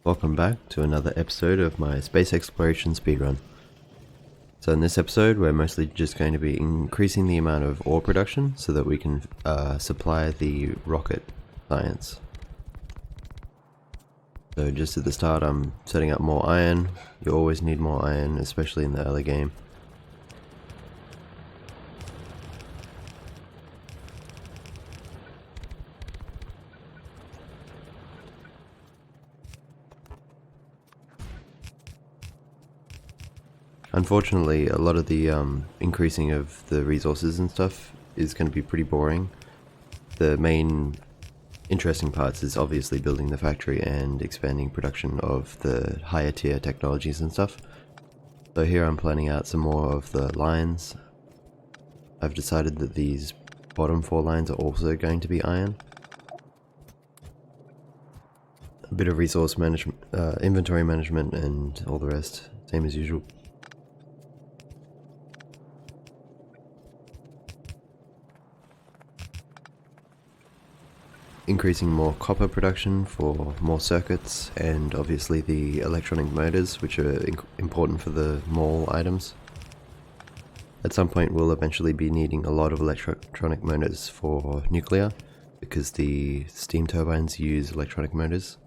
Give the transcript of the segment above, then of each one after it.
Welcome back to another episode of my space exploration speedrun. So in this episode we're mostly just going to be increasing the amount of ore production so that we can supply the rocket science. So just at the start I'm setting up more iron. You always need more iron, especially in the early game. Unfortunately, a lot of the increasing of the resources and stuff is going to be pretty boring. The main interesting parts is obviously building the factory and expanding production of the higher tier technologies and stuff. So here I'm planning out some more of the lines. I've decided that these bottom 4 lines are also going to be iron. A bit of resource management, inventory management and all the rest, same as usual. Increasing more copper production for more circuits, and obviously the electronic motors, which are important for the mall items. At some point we'll eventually be needing a lot of electronic motors for nuclear, because the steam turbines use electronic motors.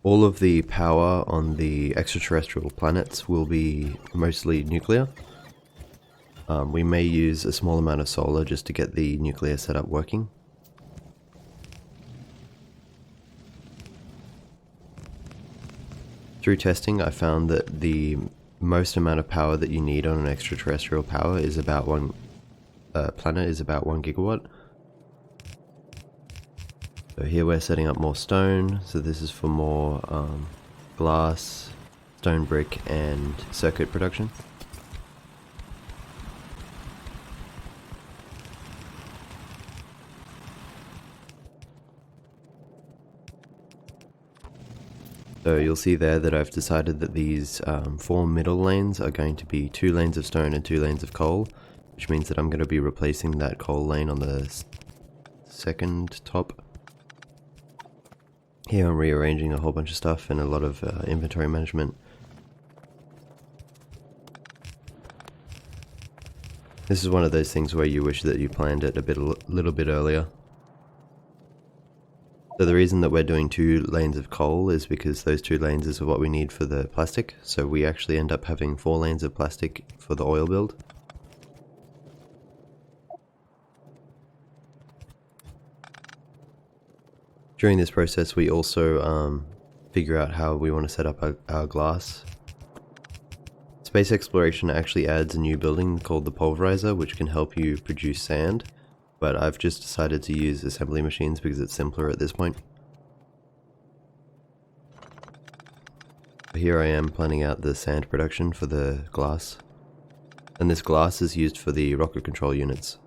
All of the power on the extraterrestrial planets will be mostly nuclear. We may use a small amount of solar just to get the nuclear setup working. Through testing, I found that the most amount of power that you need on an extraterrestrial power is about planet is about 1 gigawatt. So here we're setting up more stone, so this is for more glass, stone brick and circuit production. So you'll see there that I've decided that these 4 middle lanes are going to be 2 lanes of stone and 2 lanes of coal, which means that I'm going to be replacing that coal lane on the second top. Here I'm rearranging a whole bunch of stuff and a lot of inventory management. This is one of those things where you wish that you planned it a little bit earlier. So the reason that we're doing 2 lanes of coal is because those 2 lanes is what we need for the plastic, so we actually end up having 4 lanes of plastic for the oil build. During this process we also figure out how we want to set up our glass. Space exploration actually adds a new building called the pulverizer, which can help you produce sand. But I've just decided to use assembly machines because it's simpler at this point. Here I am planning out the sand production for the glass. And this glass is used for the rocket control units.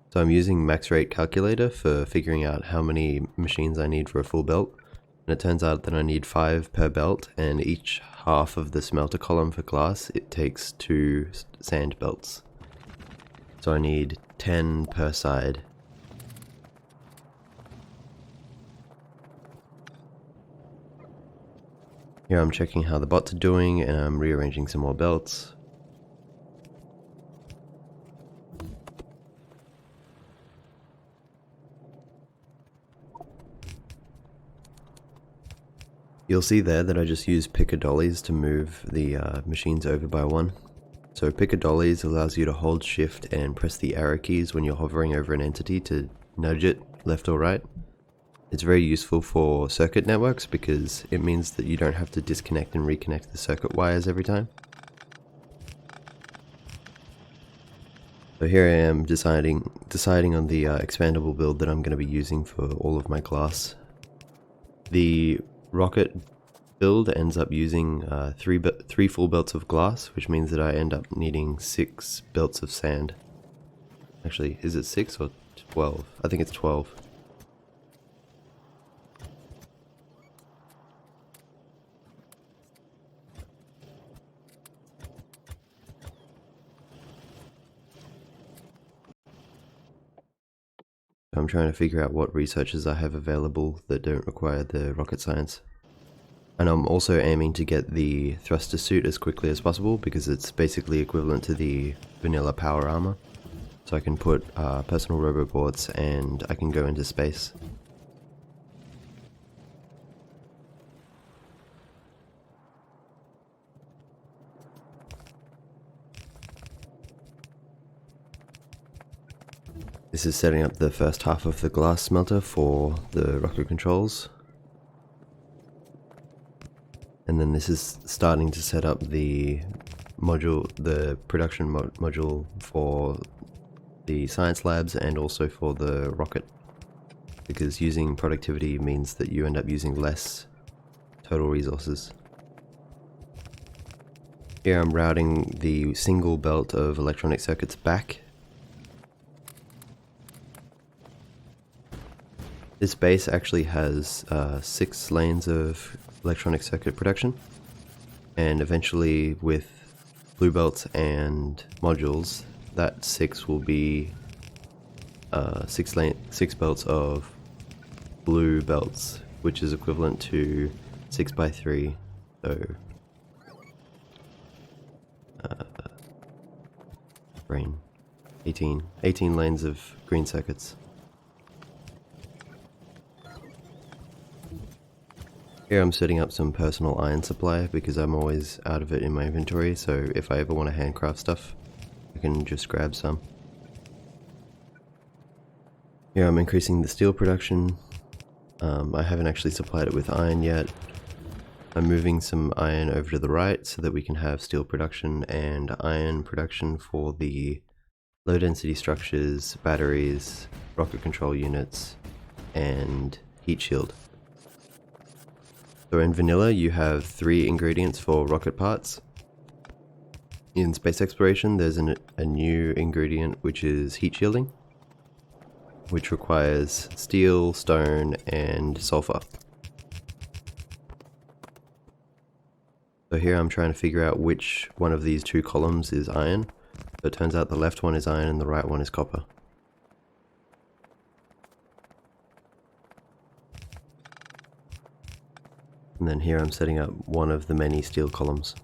So I'm using max rate calculator for figuring out how many machines I need for a full belt. And it turns out that I need 5 per belt, and each half of the smelter column for glass, it takes 2 sand belts. So I need 10 per side. Here I'm checking how the bots are doing, and I'm rearranging some more belts. You'll see there that I just use picker dollies to move the machines over by 1. So picker dollies allows you to hold shift and press the arrow keys when you're hovering over an entity to nudge it left or right. It's very useful for circuit networks because it means that you don't have to disconnect and reconnect the circuit wires every time. So here I am deciding on the expandable build that I'm going to be using for all of my glass. The rocket build ends up using 3 full belts of glass, which means that I end up needing 6 belts of sand. Actually, is it 6 or 12? I think it's 12. I'm trying to figure out what researches I have available that don't require the rocket science. And I'm also aiming to get the thruster suit as quickly as possible because it's basically equivalent to the vanilla power armor. So I can put personal robobots and I can go into space. This is setting up the first half of the glass smelter for the rocket controls. And then this is starting to set up the module, the production module for the science labs and also for the rocket. Because using productivity means that you end up using less total resources. Here I'm routing the single belt of electronic circuits back. This base actually has 6 lanes of electronic circuit production, and eventually with blue belts and modules, that 6 will be 6 belts of blue belts, which is equivalent to 6 by 3, so brain, 18 lanes of green circuits. Here I'm setting up some personal iron supply because I'm always out of it in my inventory, so if I ever want to handcraft stuff, I can just grab some. Here I'm increasing the steel production. I haven't actually supplied it with iron yet. I'm moving some iron over to the right so that we can have steel production and iron production for the low density structures, batteries, rocket control units, and heat shield. So in vanilla you have 3 ingredients for rocket parts. In space exploration there's a new ingredient which is heat shielding, which requires steel, stone, and sulfur. So here I'm trying to figure out which one of these 2 columns is iron. So it turns out the left one is iron and the right one is copper. And then here I'm setting up one of the many steel columns.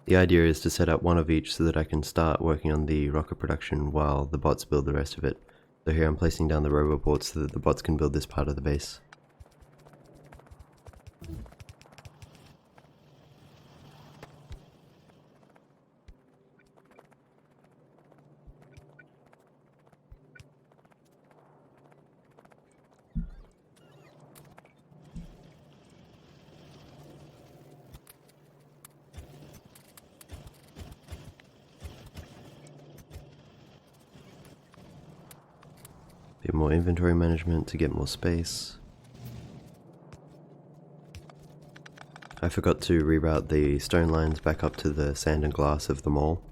The idea is to set up one of each so that I can start working on the rocket production while the bots build the rest of it. So here I'm placing down the robobots so that the bots can build this part of the base. Bit more inventory management to get more space. I forgot to reroute the stone lines back up to the sand and glass of the mall.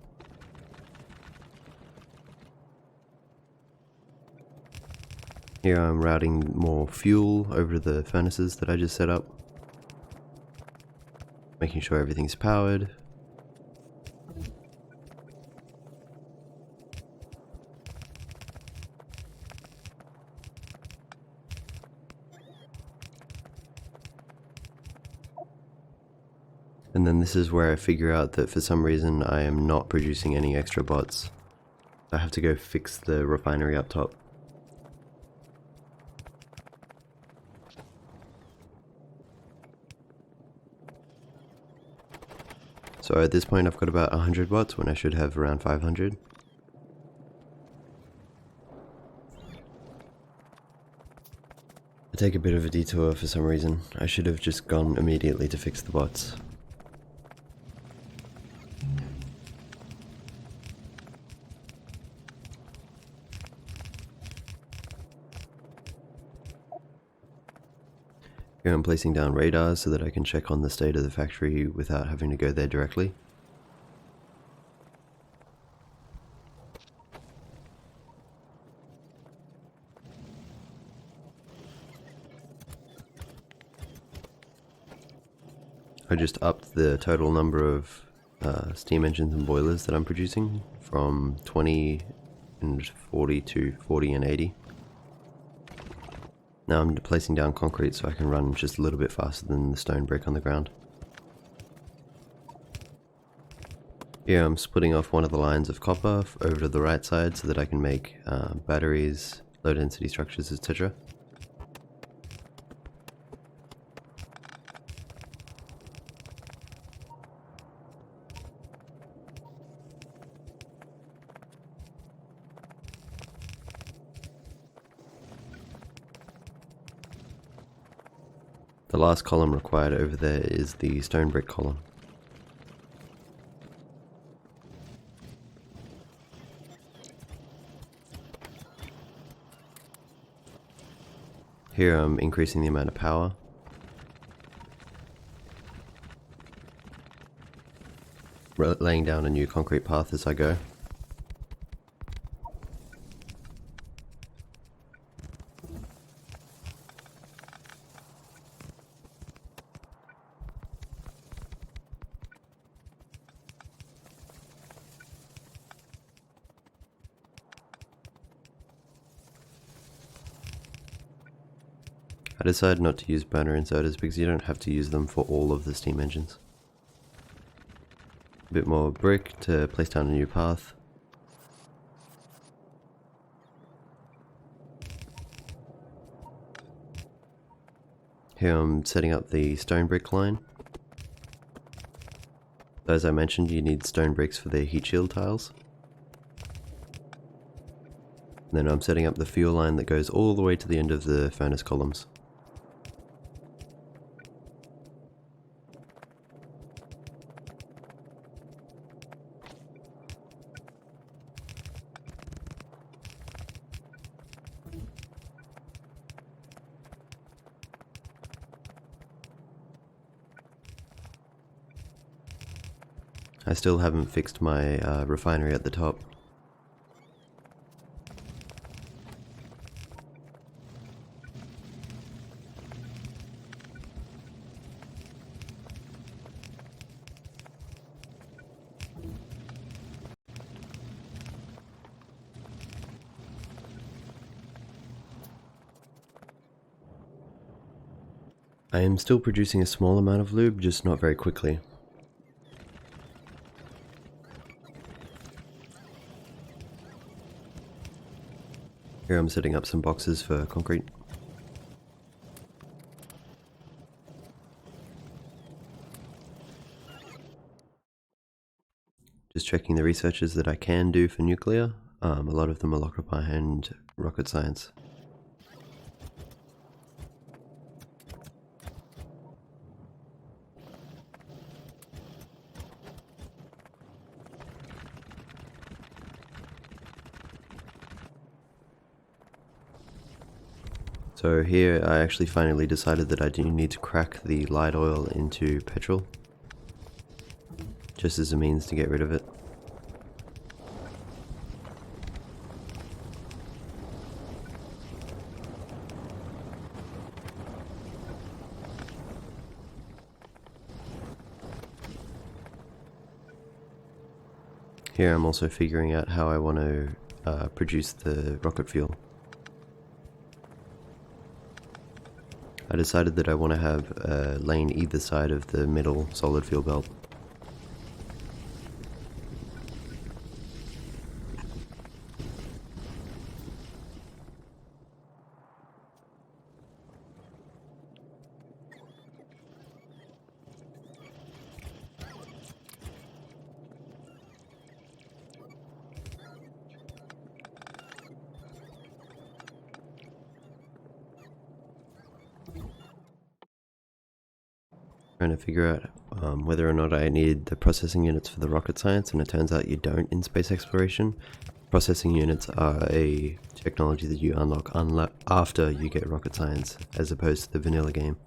Here I'm routing more fuel over to the furnaces that I just set up. Making sure everything's powered. And then this is where I figure out that for some reason I am not producing any extra bots. I have to go fix the refinery up top. So at this point I've got about 100 bots when I should have around 500. I take a bit of a detour for some reason. I should have just gone immediately to fix the bots. Here I'm placing down radars so that I can check on the state of the factory without having to go there directly. I just upped the total number of steam engines and boilers that I'm producing from 20 and 40 to 40 and 80. Now I'm placing down concrete so I can run just a little bit faster than the stone brick on the ground. Here I'm splitting off one of the lines of copper over to the right side so that I can make batteries, low density structures, etc. The last column required over there is the stone brick column. Here I'm increasing the amount of power. Laying down a new concrete path as I go. I decided not to use burner inserters because you don't have to use them for all of the steam engines. A bit more brick to place down a new path. Here I'm setting up the stone brick line. As I mentioned, you need stone bricks for the heat shield tiles. And then I'm setting up the fuel line that goes all the way to the end of the furnace columns. I still haven't fixed my refinery at the top. I am still producing a small amount of lube, just not very quickly. Here I'm setting up some boxes for concrete. Just checking the researches that I can do for nuclear. A lot of them are locked up behind rocket science. So here I actually finally decided that I do need to crack the light oil into petrol, just as a means to get rid of it. Here I'm also figuring out how I want to produce the rocket fuel. I decided that I want to have a lane either side of the middle solid fuel belt. Trying to figure out whether or not I need the processing units for the rocket science, and it turns out you don't in space exploration. Processing units are a technology that you unlock after you get rocket science, as opposed to the vanilla game.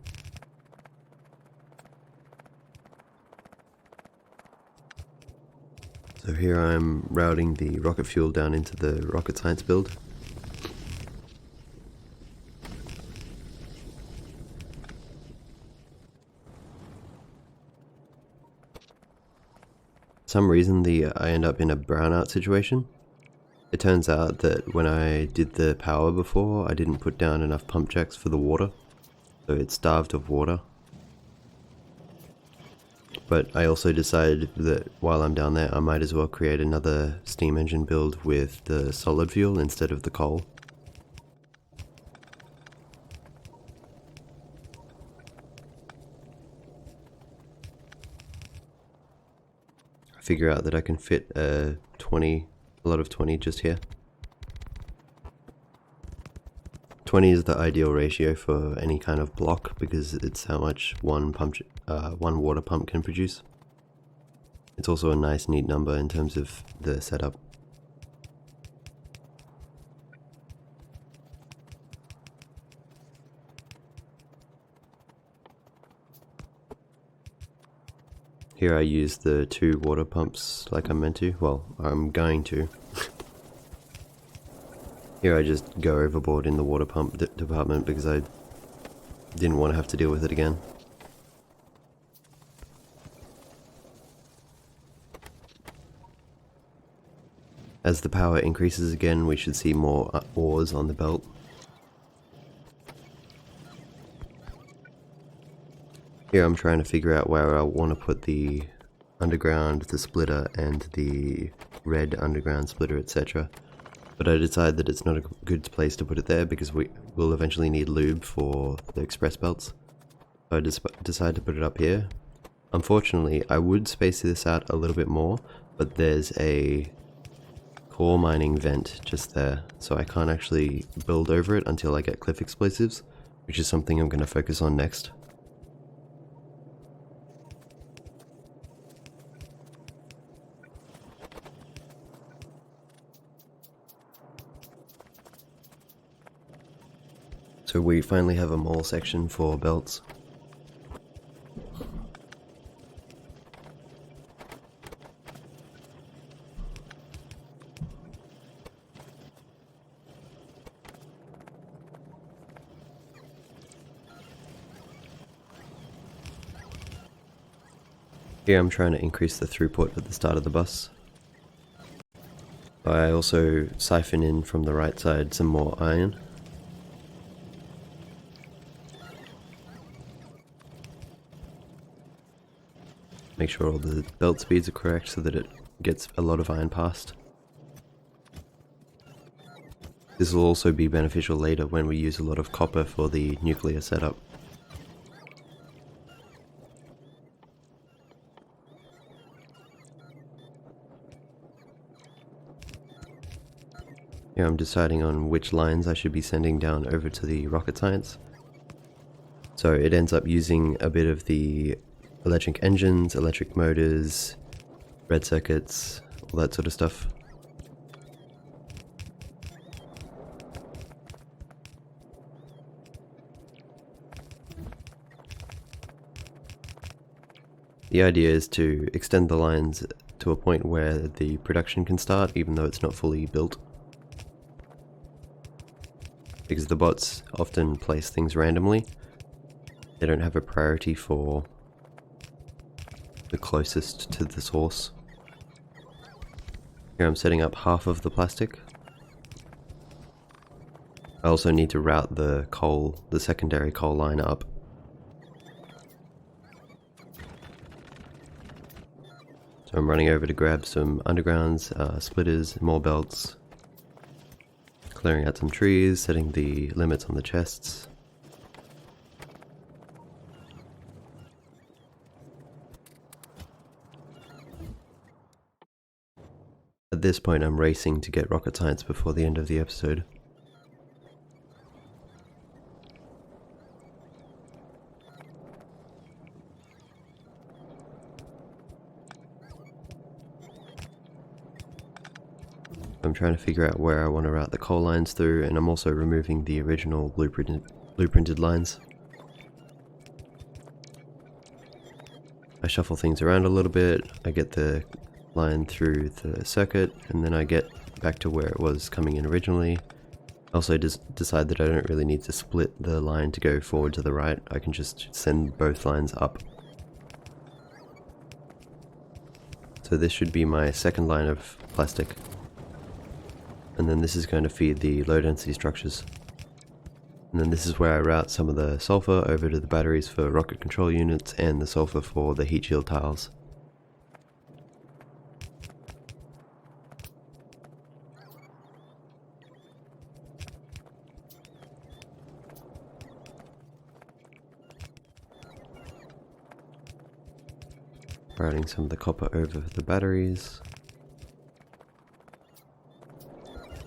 So here I'm routing the rocket fuel down into the rocket science build. some reason I end up in a brownout situation. It turns out that when I did the power before, I didn't put down enough pump jacks for the water, so it's starved of water. But I also decided that while I'm down there, I might as well create another steam engine build with the solid fuel instead of the coal. I figure out that I can fit a lot of 20 just here. 20 is the ideal ratio for any kind of block because it's how much one water pump can produce. It's also a nice neat number in terms of the setup. Here I use the 2 water pumps like I'm meant to. Well, I'm going to. Here I just go overboard in the water pump department because I didn't want to have to deal with it again. As the power increases again, we should see more ores on the belt. Here I'm trying to figure out where I want to put the underground, the splitter, and the red underground splitter, etc. But I decided that it's not a good place to put it there because we will eventually need lube for the express belts. So I decided to put it up here. Unfortunately, I would space this out a little bit more, but there's a core mining vent just there, so I can't actually build over it until I get cliff explosives, which is something I'm going to focus on next. So we finally have a mole section for belts. Here I'm trying to increase the throughput at the start of the bus. I also siphon in from the right side some more iron. Make sure all the belt speeds are correct so that it gets a lot of iron past. This will also be beneficial later when we use a lot of copper for the nuclear setup. Here I'm deciding on which lines I should be sending down over to the rocket science. So it ends up using a bit of the electric engines, electric motors, red circuits, all that sort of stuff. The idea is to extend the lines to a point where the production can start even though it's not fully built. Because the bots often place things randomly. They don't have a priority for the closest to the source. Here I'm setting up half of the plastic. I also need to route the secondary coal line up. So I'm running over to grab some undergrounds, splitters, more belts, clearing out some trees, setting the limits on the chests. At this point I'm racing to get rocket science before the end of the episode. I'm trying to figure out where I want to route the coal lines through, and I'm also removing the original blueprinted lines. I shuffle things around a little bit, I get the line through the circuit, and then I get back to where it was coming in originally. I also decide that I don't really need to split the line to go forward to the right, I can just send both lines up. So this should be my second line of plastic. And then this is going to feed the low density structures. And then this is where I route some of the sulfur over to the batteries for rocket control units and the sulfur for the heat shield tiles. Routing some of the copper over the batteries.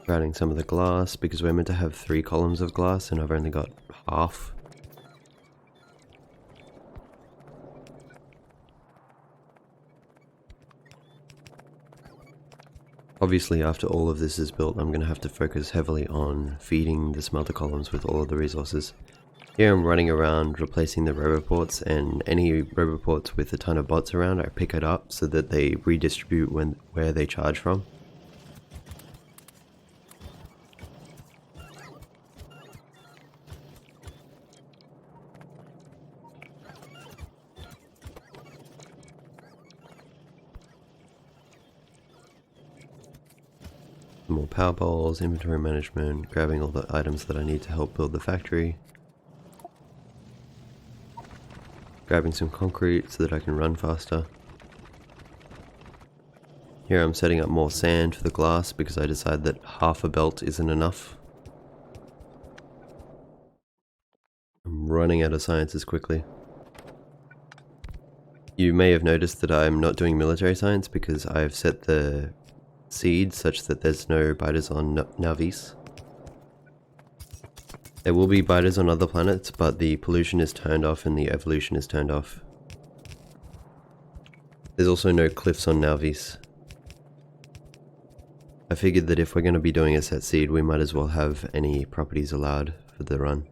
Routing some of the glass because we're meant to have 3 columns of glass and I've only got half. Obviously after all of this is built, I'm going to have to focus heavily on feeding the smelter columns with all of the resources. Here I'm running around replacing the roboports, and any roboports with a ton of bots around I pick it up so that they redistribute where they charge from. More power bowls, inventory management, grabbing all the items that I need to help build the factory. Grabbing some concrete so that I can run faster. Here I'm setting up more sand for the glass because I decided that half a belt isn't enough. I'm running out of sciences quickly. You may have noticed that I'm not doing military science because I've set the seed such that there's no biters on Navis. There will be biters on other planets, but the pollution is turned off and the evolution is turned off. There's also no cliffs on Navis. I figured that if we're going to be doing a set seed, we might as well have any properties allowed for the run.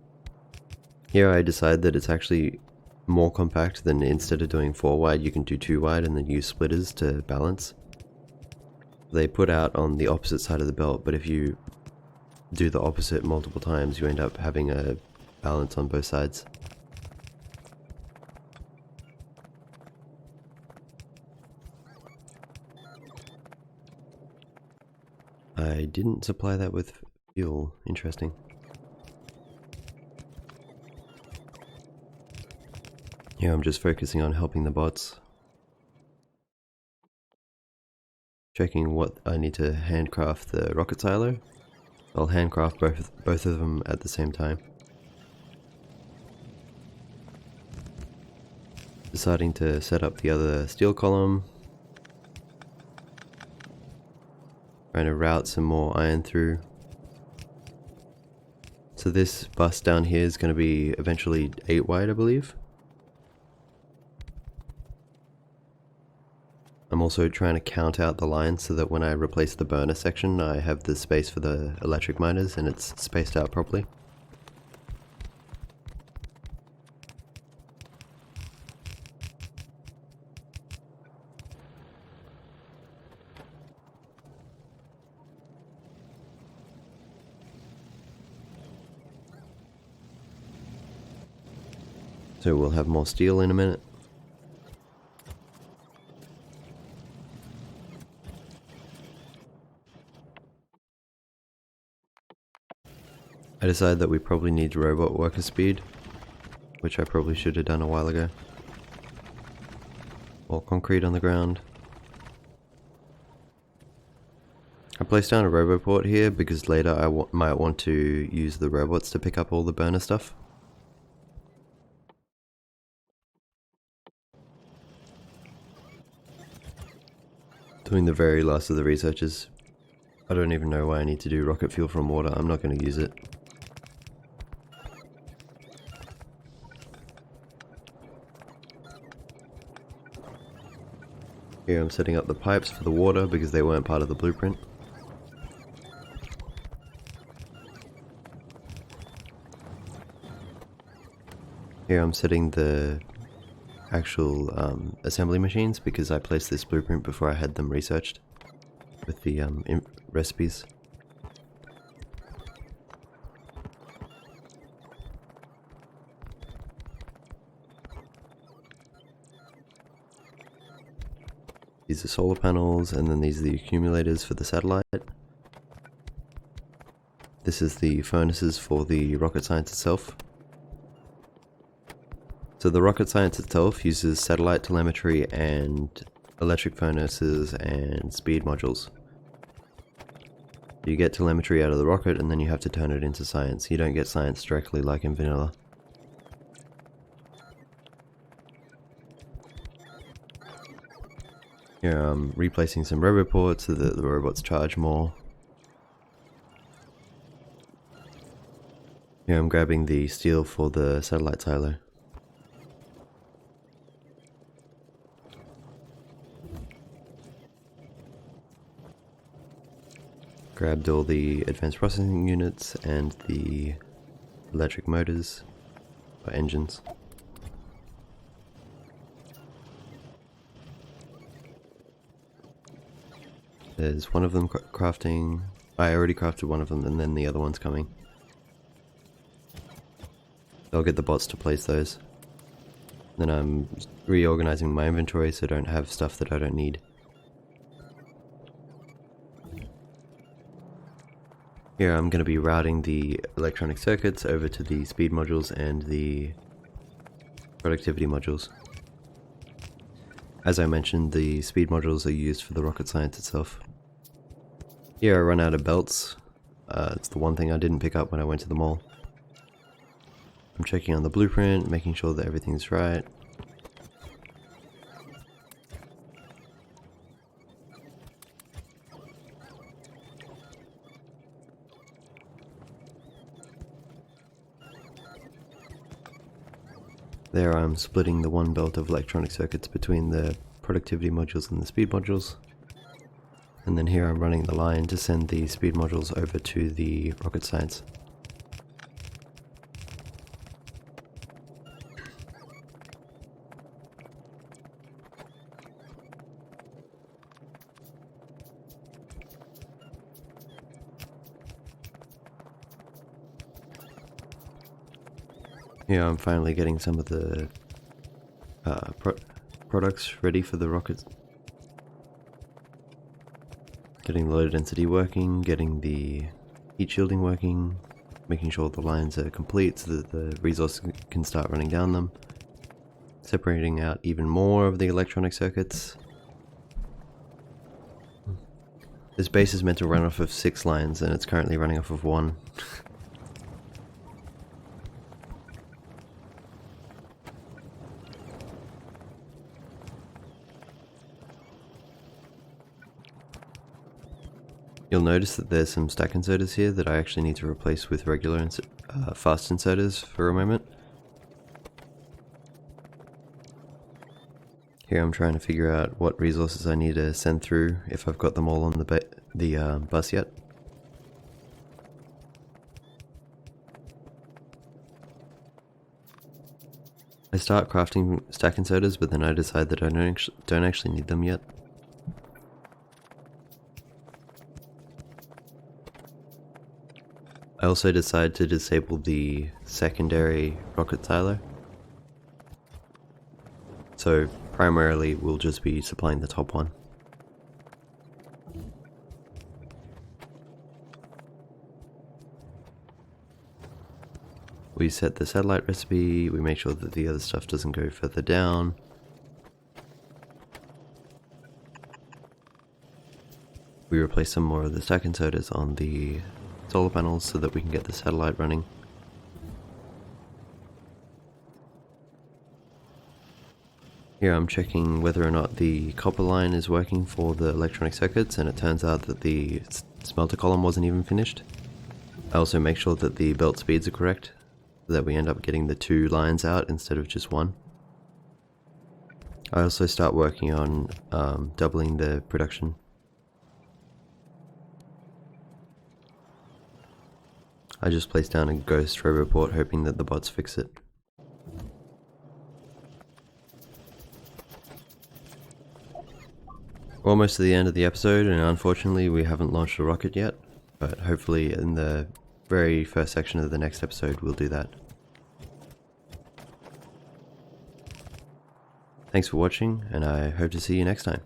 Here I decided that it's actually more compact than instead of doing 4 wide, you can do 2 wide and then use splitters to balance. They put out on the opposite side of the belt, but if you do the opposite multiple times, you end up having a balance on both sides. I didn't supply that with fuel. Interesting. Yeah, I'm just focusing on helping the bots. Checking what I need to handcraft the rocket silo. I'll handcraft both of them at the same time. Deciding to set up the other steel column. Trying to route some more iron through. So this bus down here is going to be eventually 8 wide, I believe. I'm also trying to count out the lines so that when I replace the burner section, I have the space for the electric miners and it's spaced out properly. So we'll have more steel in a minute. I decided that we probably need robot worker speed, which I probably should have done a while ago. More concrete on the ground. I placed down a roboport here because later I might want to use the robots to pick up all the burner stuff. Doing the very last of the researches. I don't even know why I need to do rocket fuel from water. I'm not going to use it. Here I'm setting up the pipes for the water because they weren't part of the blueprint. Here I'm setting the actual assembly machines because I placed this blueprint before I had them researched with the recipes. These are solar panels, and then these are the accumulators for the satellite. This is the furnaces for the rocket science itself. So the rocket science itself uses satellite telemetry and electric furnaces and speed modules. You get telemetry out of the rocket and then you have to turn it into science. You don't get science directly like in vanilla. Here I'm replacing some roboports so that the robots charge more. Here I'm grabbing the steel for the satellite silo. Grabbed all the advanced processing units and the electric motors, or engines. There's one of them crafting. I already crafted one of them and then the other one's coming. I'll get the bots to place those. Then I'm reorganizing my inventory so I don't have stuff that I don't need. Here I'm going to be routing the electronic circuits over to the speed modules and the productivity modules. As I mentioned, the speed modules are used for the rocket science itself. Here I run out of belts. It's the one thing I didn't pick up when I went to the mall. I'm checking on the blueprint, making sure that everything's right. There I'm splitting the one belt of electronic circuits between the productivity modules and the speed modules. And then here I'm running the line to send the speed modules over to the rocket science. Here I'm finally getting some of the products ready for the rockets. Getting the low density working, getting the heat shielding working, making sure the lines are complete so that the resource can start running down them. Separating out even more of the electronic circuits. This base is meant to run off of 6 lines and it's currently running off of 1. You'll notice that there's some stack inserters here that I actually need to replace with regular fast inserters for a moment. Here I'm trying to figure out what resources I need to send through, if I've got them all on the bus yet. I start crafting stack inserters, but then I decide that I don't actually need them yet. I also decide to disable the secondary rocket silo. So primarily we'll just be supplying the top one. We set the satellite recipe, we make sure that the other stuff doesn't go further down. We replace some more of the stack inserters on the solar panels so that we can get the satellite running. Here I'm checking whether or not the copper line is working for the electronic circuits, and it turns out that the smelter column wasn't even finished. I also make sure that the belt speeds are correct, so that we end up getting the 2 lines out instead of just 1. I also start working on doubling the production. I just placed down a ghost roboport hoping that the bots fix it. We're almost to the end of the episode, and unfortunately we haven't launched a rocket yet, but hopefully in the very first section of the next episode we'll do that. Thanks for watching, and I hope to see you next time.